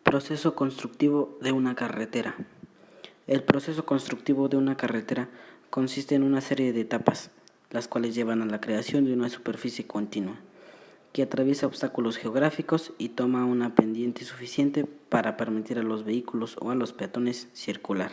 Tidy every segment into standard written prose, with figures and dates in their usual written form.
Proceso constructivo de una carretera. El proceso constructivo de una carretera consiste en una serie de etapas, las cuales llevan a la creación de una superficie continua, que atraviesa obstáculos geográficos y toma una pendiente suficiente para permitir a los vehículos o a los peatones circular.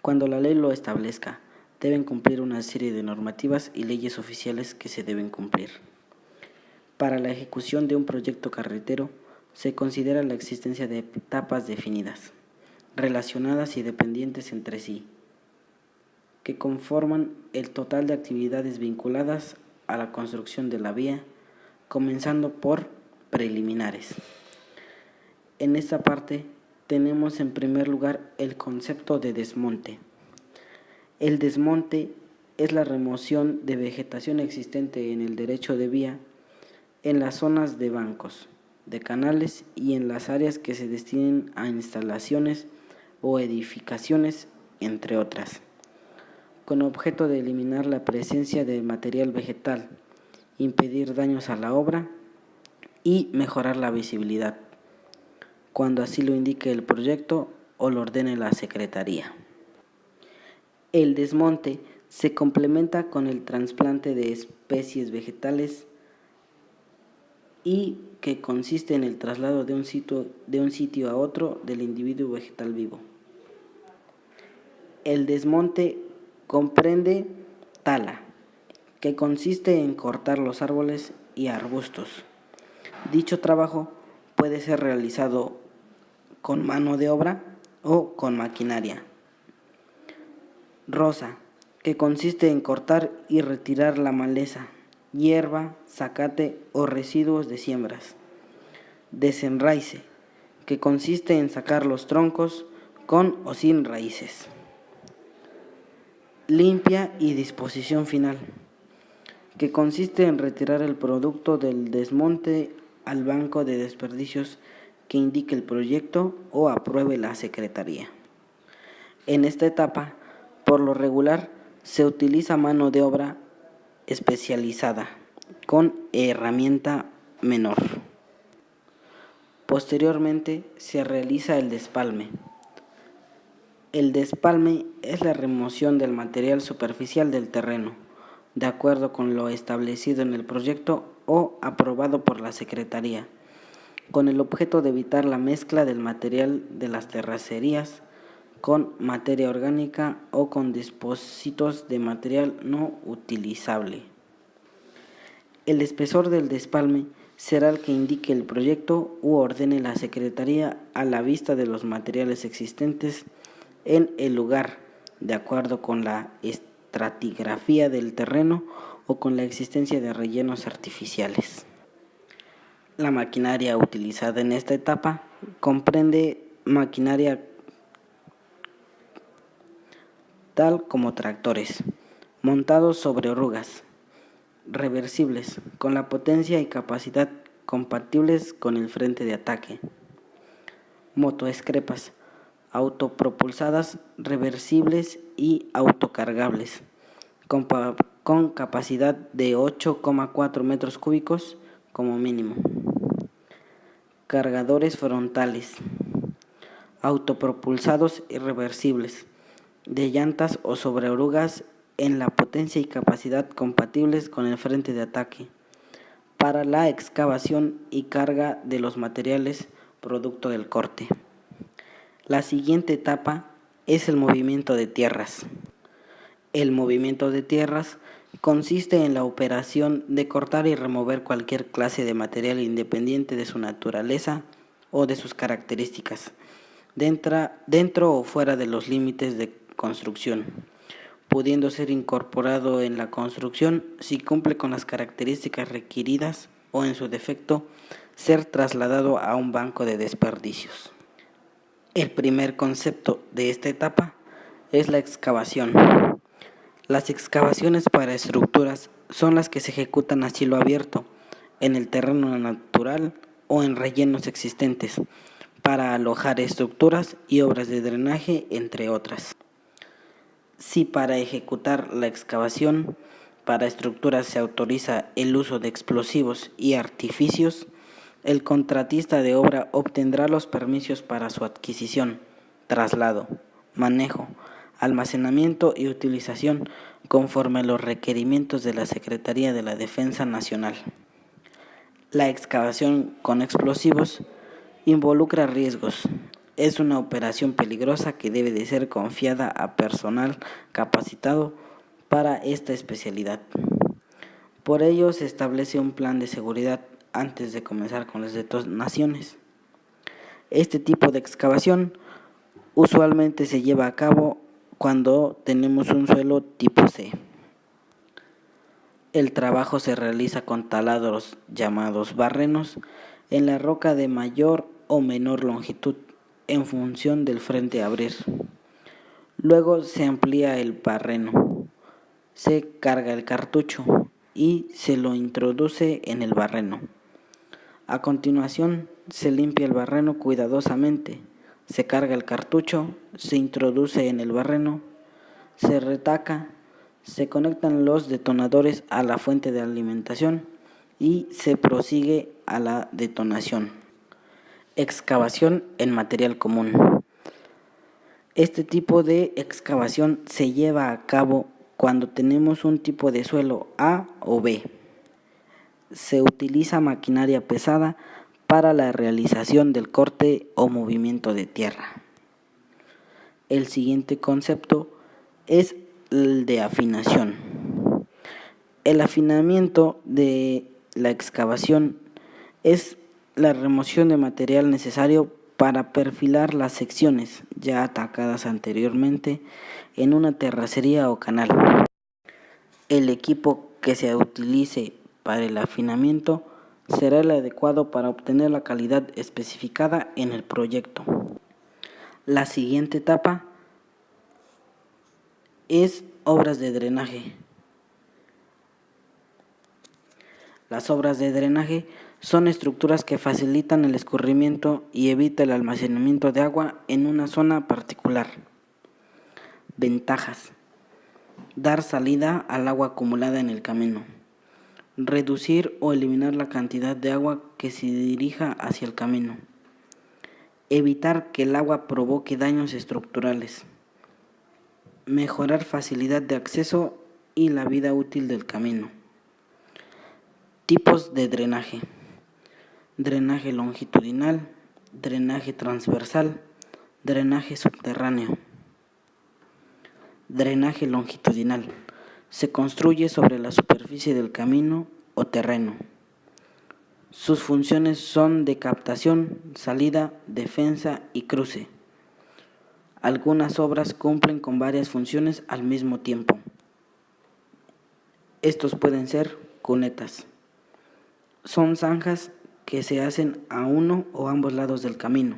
Cuando la ley lo establezca, deben cumplir una serie de normativas y leyes oficiales que se deben cumplir. Para la ejecución de un proyecto carretero, se considera la existencia de etapas definidas, relacionadas y dependientes entre sí, que conforman el total de actividades vinculadas a la construcción de la vía, comenzando por preliminares. En esta parte tenemos en primer lugar el concepto de desmonte. El desmonte es la remoción de vegetación existente en el derecho de vía, en las zonas de bancos, de canales y en las áreas que se destinen a instalaciones o edificaciones, entre otras, con objeto de eliminar la presencia de material vegetal, impedir daños a la obra y mejorar la visibilidad, cuando así lo indique el proyecto o lo ordene la Secretaría. El desmonte se complementa con el trasplante de especies vegetales y que consiste en el traslado de un sitio a otro del individuo vegetal vivo. El desmonte comprende tala, que consiste en cortar los árboles y arbustos. Dicho trabajo puede ser realizado con mano de obra o con maquinaria. Roza, que consiste en cortar y retirar la maleza, hierba, zacate o residuos de siembras. Desenraice, que consiste en sacar los troncos con o sin raíces. Limpia y disposición final, que consiste en retirar el producto del desmonte al banco de desperdicios que indique el proyecto o apruebe la Secretaría. En esta etapa, por lo regular, se utiliza mano de obra especializada con herramienta menor. Posteriormente se realiza el despalme. El despalme es la remoción del material superficial del terreno, de acuerdo con lo establecido en el proyecto o aprobado por la Secretaría, con el objeto de evitar la mezcla del material de las terracerías con materia orgánica o con depósitos de material no utilizable. El espesor del despalme será el que indique el proyecto u ordene la Secretaría a la vista de los materiales existentes en el lugar, de acuerdo con la estratigrafía del terreno o con la existencia de rellenos artificiales. La maquinaria utilizada en esta etapa comprende maquinaria tal como tractores, montados sobre orugas, reversibles, con la potencia y capacidad compatibles con el frente de ataque. Motoescrepas, autopropulsadas, reversibles y autocargables, con capacidad de 8,4 metros cúbicos como mínimo. Cargadores frontales, autopropulsados y reversibles, de llantas o sobre orugas en la potencia y capacidad compatibles con el frente de ataque, para la excavación y carga de los materiales producto del corte. La siguiente etapa es el movimiento de tierras. El movimiento de tierras consiste en la operación de cortar y remover cualquier clase de material independiente de su naturaleza o de sus características, dentro o fuera de los límites de construcción, pudiendo ser incorporado en la construcción si cumple con las características requeridas o, en su defecto, ser trasladado a un banco de desperdicios. El primer concepto de esta etapa es la excavación. Las excavaciones para estructuras son las que se ejecutan a cielo abierto, en el terreno natural o en rellenos existentes, para alojar estructuras y obras de drenaje, entre otras. Si para ejecutar la excavación para estructuras se autoriza el uso de explosivos y artificios, El contratista de obra obtendrá los permisos para su adquisición, traslado, manejo, almacenamiento y utilización conforme a los requerimientos de la Secretaría de la Defensa Nacional. La excavación con explosivos involucra riesgos. Es una operación peligrosa que debe de ser confiada a personal capacitado para esta especialidad. Por ello se establece un plan de seguridad antes de comenzar con las detonaciones. Este tipo de excavación usualmente se lleva a cabo cuando tenemos un suelo tipo C. El trabajo se realiza con taladros llamados barrenos en la roca de mayor o menor longitud en función del frente a abrir. Luego se amplía el barreno, se carga el cartucho y se lo introduce en el barreno. A continuación se limpia el barreno cuidadosamente, se carga el cartucho, se introduce en el barreno, se retaca, se conectan los detonadores a la fuente de alimentación y se prosigue a la detonación. Excavación en material común. Este tipo de excavación se lleva a cabo cuando tenemos un tipo de suelo A o B. Se utiliza maquinaria pesada para la realización del corte o movimiento de tierra. El siguiente concepto es el de afinación. El afinamiento de la excavación es la remoción de material necesario para perfilar las secciones ya atacadas anteriormente en una terracería o canal. El equipo que se utilice para el afinamiento será el adecuado para obtener la calidad especificada en el proyecto. La siguiente etapa es obras de drenaje. Las obras de drenaje son estructuras que facilitan el escurrimiento y evita el almacenamiento de agua en una zona particular. Ventajas: dar salida al agua acumulada en el camino, reducir o eliminar la cantidad de agua que se dirija hacia el camino, evitar que el agua provoque daños estructurales, mejorar facilidad de acceso y la vida útil del camino. Tipos de drenaje: drenaje longitudinal, drenaje transversal, drenaje subterráneo. Drenaje longitudinal: se construye sobre la superficie del camino o terreno. Sus funciones son de captación, salida, defensa y cruce. Algunas obras cumplen con varias funciones al mismo tiempo. Estos pueden ser cunetas. Son zanjas que se hacen a uno o ambos lados del camino.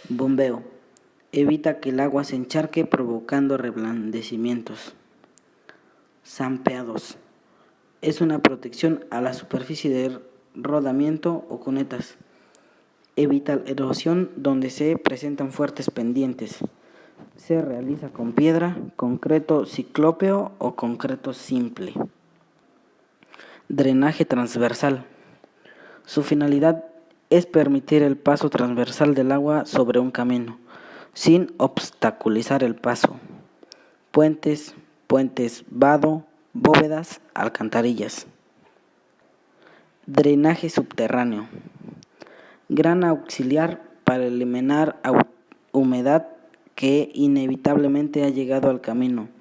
Bombeo: evita que el agua se encharque provocando reblandecimientos. Zampeados: es una protección a la superficie de rodamiento o cunetas. Evita la erosión donde se presentan fuertes pendientes. Se realiza con piedra, concreto ciclópeo o concreto simple. Drenaje transversal: su finalidad es permitir el paso transversal del agua sobre un camino, sin obstaculizar el paso. Puentes, vado, bóvedas, alcantarillas. Drenaje subterráneo: gran auxiliar para eliminar humedad que inevitablemente ha llegado al camino.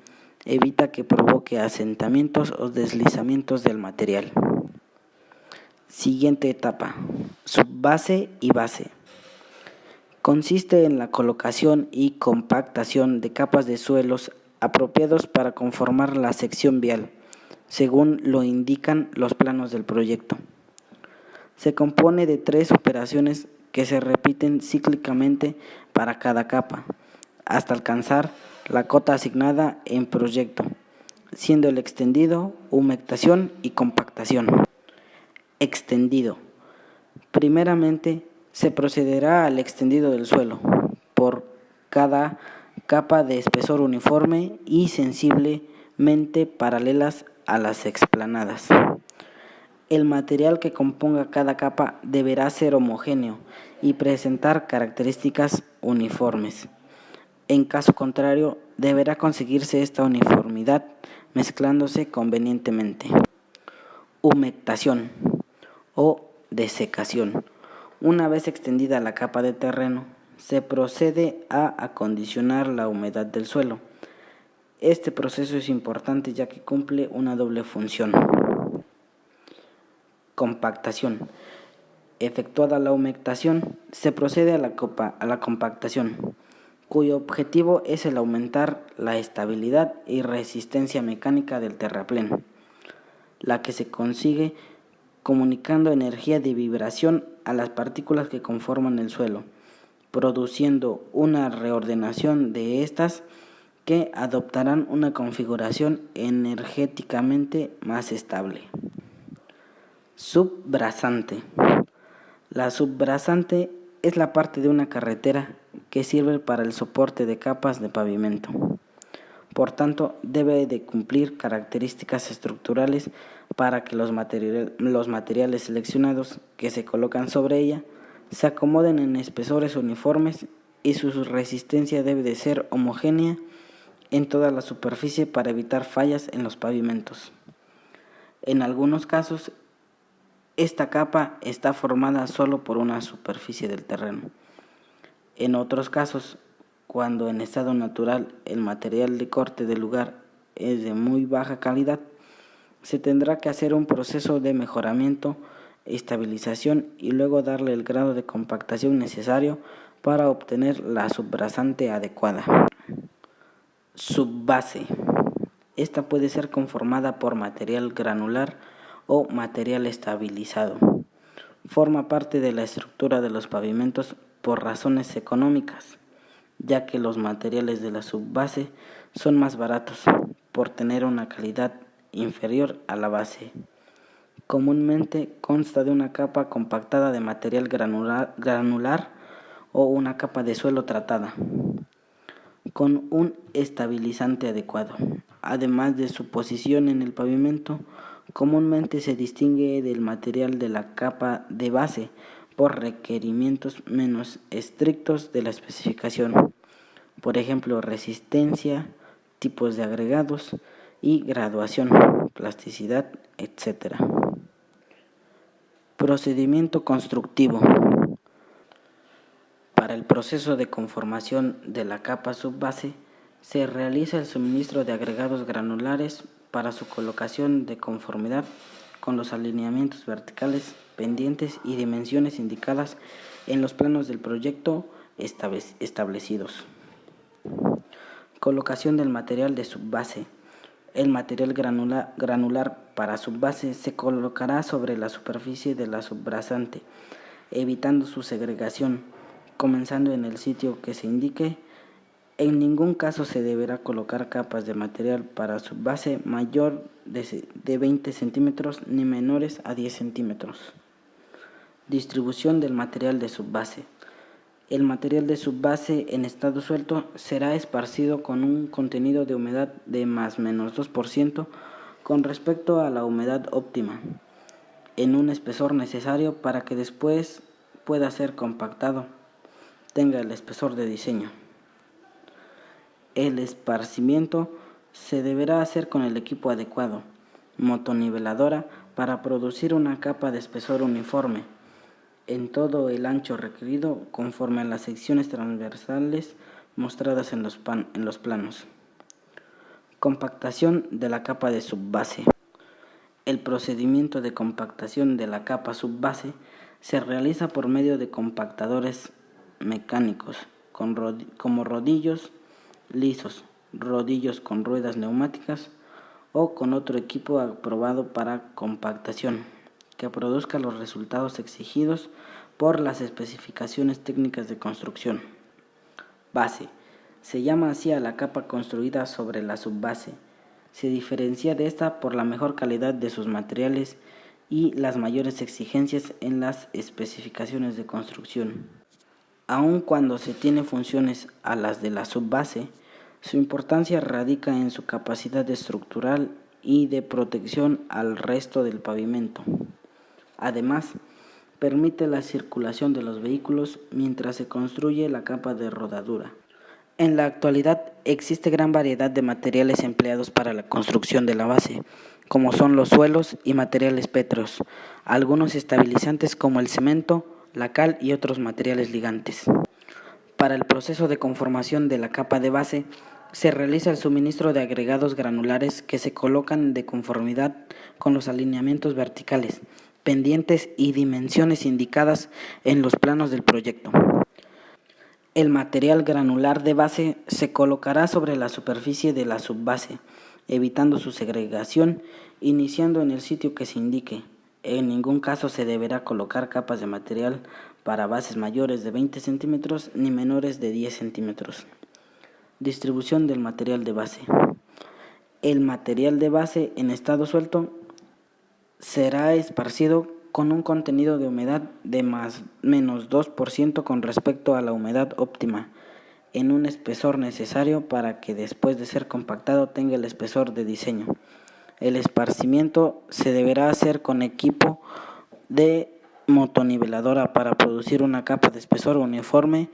Evita que provoque asentamientos o deslizamientos del material. Siguiente etapa: subbase y base. Consiste en la colocación y compactación de capas de suelos apropiados para conformar la sección vial, según lo indican los planos del proyecto. Se compone de 3 operaciones que se repiten cíclicamente para cada capa, hasta alcanzar la cota asignada en proyecto, siendo el extendido, humectación y compactación. Extendido: primeramente se procederá al extendido del suelo por cada capa de espesor uniforme y sensiblemente paralelas a las explanadas. El material que componga cada capa deberá ser homogéneo y presentar características uniformes. En caso contrario, deberá conseguirse esta uniformidad mezclándose convenientemente. Humectación o desecación. Una vez extendida la capa de terreno, se procede a acondicionar la humedad del suelo. Este proceso es importante ya que cumple una doble función. Compactación. Efectuada la humectación, se procede a la compactación, cuyo objetivo es el aumentar la estabilidad y resistencia mecánica del terraplén, la que se consigue comunicando energía de vibración a las partículas que conforman el suelo, produciendo una reordenación de estas que adoptarán una configuración energéticamente más estable. Subrasante. La subrasante es la parte de una carretera que sirve para el soporte de capas de pavimento. Por tanto, debe de cumplir características estructurales para que los materiales seleccionados que se colocan sobre ella se acomoden en espesores uniformes y su resistencia debe de ser homogénea en toda la superficie para evitar fallas en los pavimentos. En algunos casos, esta capa está formada solo por una superficie del terreno. En otros casos, cuando en estado natural el material de corte del lugar es de muy baja calidad, se tendrá que hacer un proceso de mejoramiento, estabilización y luego darle el grado de compactación necesario para obtener la subrasante adecuada. Subbase. Esta puede ser conformada por material granular o material estabilizado. Forma parte de la estructura de los pavimentos por razones económicas, ya que los materiales de la subbase son más baratos por tener una calidad inferior a la base. Comúnmente consta de una capa compactada de material granular o una capa de suelo tratada con un estabilizante adecuado. Además de su posición en el pavimento, comúnmente se distingue del material de la capa de base por requerimientos menos estrictos de la especificación, por ejemplo, resistencia, tipos de agregados y graduación, plasticidad, etc. Procedimiento constructivo. Para el proceso de conformación de la capa subbase, se realiza el suministro de agregados granulares para su colocación de conformidad con los alineamientos verticales, pendientes y dimensiones indicadas en los planos del proyecto establecidos. Colocación del material de subbase. El material granular para subbase se colocará sobre la superficie de la subrasante, evitando su segregación, comenzando en el sitio que se indique. En ningún caso se deberá colocar capas de material para subbase mayor de 20 centímetros ni menores a 10 centímetros. Distribución del material de subbase. El material de subbase en estado suelto será esparcido con un contenido de humedad de más menos 2% con respecto a la humedad óptima, en un espesor necesario para que después pueda ser compactado, tenga el espesor de diseño. El esparcimiento se deberá hacer con el equipo adecuado, motoniveladora, para producir una capa de espesor uniforme en todo el ancho requerido conforme a las secciones transversales mostradas en los planos. Compactación de la capa de subbase. El procedimiento de compactación de la capa subbase se realiza por medio de compactadores mecánicos como rodillos lisos, rodillos con ruedas neumáticas o con otro equipo aprobado para compactación que produzca los resultados exigidos por las especificaciones técnicas de construcción. Base. Se llama así a la capa construida sobre la subbase. Se diferencia de esta por la mejor calidad de sus materiales y las mayores exigencias en las especificaciones de construcción. Aun cuando se tiene funciones a las de la subbase, su importancia radica en su capacidad estructural y de protección al resto del pavimento. Además, permite la circulación de los vehículos mientras se construye la capa de rodadura. En la actualidad existe gran variedad de materiales empleados para la construcción de la base, como son los suelos y materiales pétreos, algunos estabilizantes como el cemento, la cal y otros materiales ligantes. Para el proceso de conformación de la capa de base, se realiza el suministro de agregados granulares que se colocan de conformidad con los alineamientos verticales, pendientes y dimensiones indicadas en los planos del proyecto. El material granular de base se colocará sobre la superficie de la subbase, evitando su segregación, iniciando en el sitio que se indique. En ningún caso se deberá colocar capas de material para bases mayores de 20 centímetros ni menores de 10 centímetros. Distribución del material de base. El material de base en estado suelto será esparcido con un contenido de humedad de menos 2% con respecto a la humedad óptima, en un espesor necesario para que después de ser compactado tenga el espesor de diseño. El esparcimiento se deberá hacer con equipo de motoniveladora para producir una capa de espesor uniforme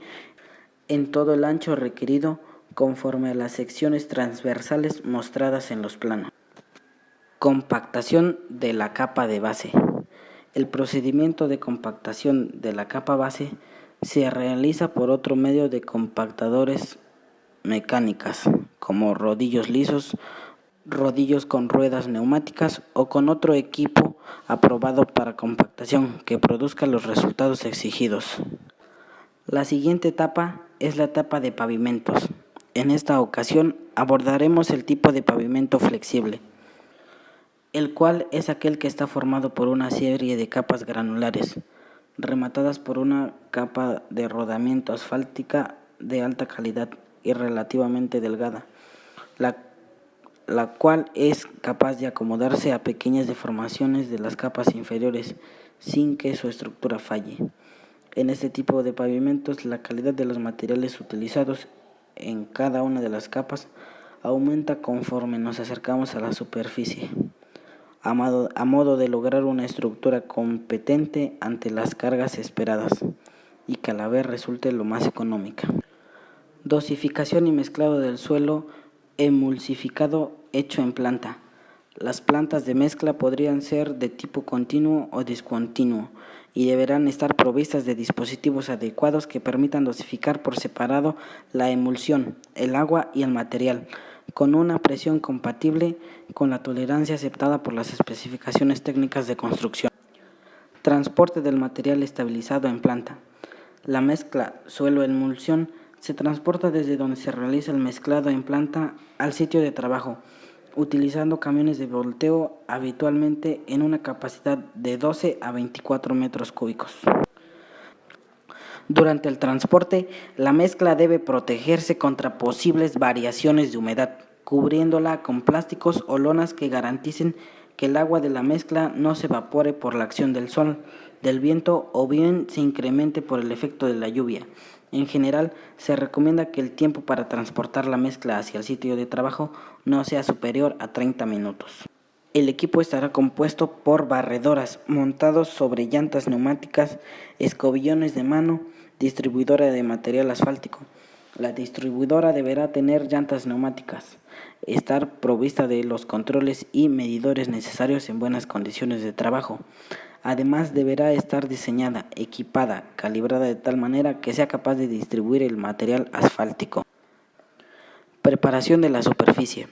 en todo el ancho requerido conforme a las secciones transversales mostradas en los planos. Compactación de la capa de base. El procedimiento de compactación de la capa base se realiza por otro medio de compactadores mecánicas, como rodillos lisos, rodillos con ruedas neumáticas o con otro equipo aprobado para compactación que produzca los resultados exigidos. La siguiente etapa es la etapa de pavimentos. En esta ocasión abordaremos el tipo de pavimento flexible, el cual es aquel que está formado por una serie de capas granulares, rematadas por una capa de rodamiento asfáltica de alta calidad y relativamente delgada, la cual es capaz de acomodarse a pequeñas deformaciones de las capas inferiores sin que su estructura falle. En este tipo de pavimentos, la calidad de los materiales utilizados en cada una de las capas aumenta conforme nos acercamos a la superficie, a modo de lograr una estructura competente ante las cargas esperadas y que a la vez resulte lo más económica. Dosificación y mezclado del suelo emulsificado hecho en planta. Las plantas de mezcla podrían ser de tipo continuo o discontinuo y deberán estar provistas de dispositivos adecuados que permitan dosificar por separado la emulsión, el agua y el material, con una presión compatible con la tolerancia aceptada por las especificaciones técnicas de construcción. Transporte del material estabilizado en planta. La mezcla suelo-emulsión se transporta desde donde se realiza el mezclado en planta al sitio de trabajo, utilizando camiones de volteo habitualmente en una capacidad de 12 a 24 metros cúbicos. Durante el transporte, la mezcla debe protegerse contra posibles variaciones de humedad, cubriéndola con plásticos o lonas que garanticen que el agua de la mezcla no se evapore por la acción del sol, del viento o bien se incremente por el efecto de la lluvia. En general, se recomienda que el tiempo para transportar la mezcla hacia el sitio de trabajo no sea superior a 30 minutos. El equipo estará compuesto por barredoras montados sobre llantas neumáticas, escobillones de mano, distribuidora de material asfáltico. La distribuidora deberá tener llantas neumáticas, estar provista de los controles y medidores necesarios en buenas condiciones de trabajo. Además, deberá estar diseñada, equipada, calibrada de tal manera que sea capaz de distribuir el material asfáltico. Preparación de la superficie.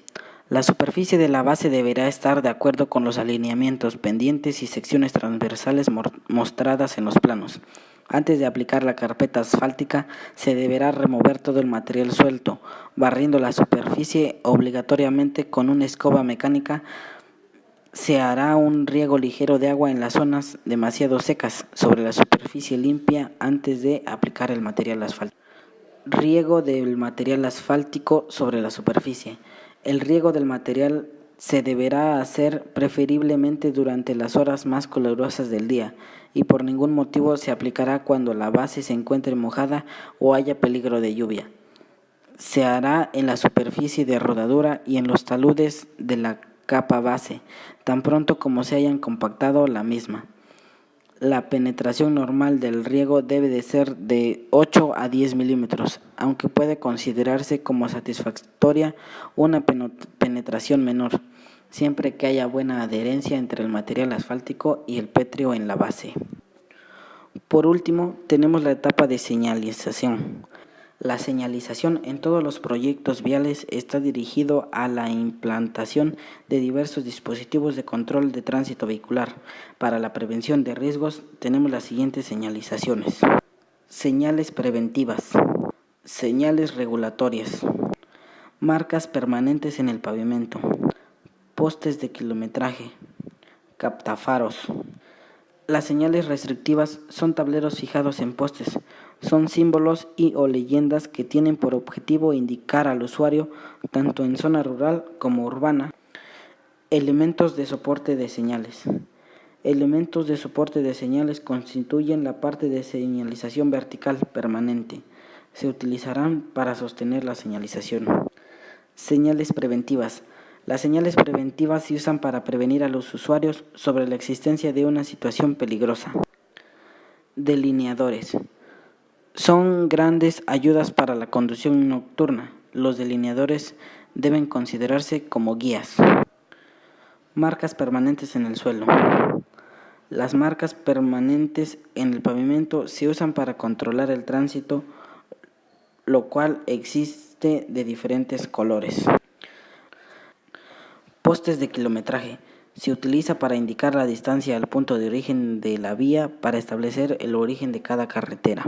La superficie de la base deberá estar de acuerdo con los alineamientos, pendientes y secciones transversales mostradas en los planos. Antes de aplicar la carpeta asfáltica, se deberá remover todo el material suelto, barriendo la superficie obligatoriamente con una escoba mecánica. Se hará un riego ligero de agua en las zonas demasiado secas sobre la superficie limpia antes de aplicar el material asfáltico. Riego del material asfáltico sobre la superficie. El riego del material se deberá hacer preferiblemente durante las horas más calurosas del día y por ningún motivo se aplicará cuando la base se encuentre mojada o haya peligro de lluvia. Se hará en la superficie de rodadura y en los taludes de la capa base, tan pronto como se hayan compactado la misma. La penetración normal del riego debe de ser de 8 a 10 milímetros, aunque puede considerarse como satisfactoria una penetración menor, siempre que haya buena adherencia entre el material asfáltico y el pétreo en la base. Por último, tenemos la etapa de señalización. La señalización en todos los proyectos viales está dirigido a la implantación de diversos dispositivos de control de tránsito vehicular. Para la prevención de riesgos tenemos las siguientes señalizaciones: señales preventivas, señales regulatorias, marcas permanentes en el pavimento, postes de kilometraje, captafaros. Las señales restrictivas son tableros fijados en postes. Son símbolos y o leyendas que tienen por objetivo indicar al usuario, tanto en zona rural como urbana, elementos de soporte de señales. Elementos de soporte de señales constituyen la parte de señalización vertical permanente. Se utilizarán para sostener la señalización. Señales preventivas. Las señales preventivas se usan para prevenir a los usuarios sobre la existencia de una situación peligrosa. Delineadores. Son grandes ayudas para la conducción nocturna. Los delineadores deben considerarse como guías. Marcas permanentes en el suelo. Las marcas permanentes en el pavimento se usan para controlar el tránsito, lo cual existe de diferentes colores. Postes de kilometraje. Se utiliza para indicar la distancia al punto de origen de la vía para establecer el origen de cada carretera.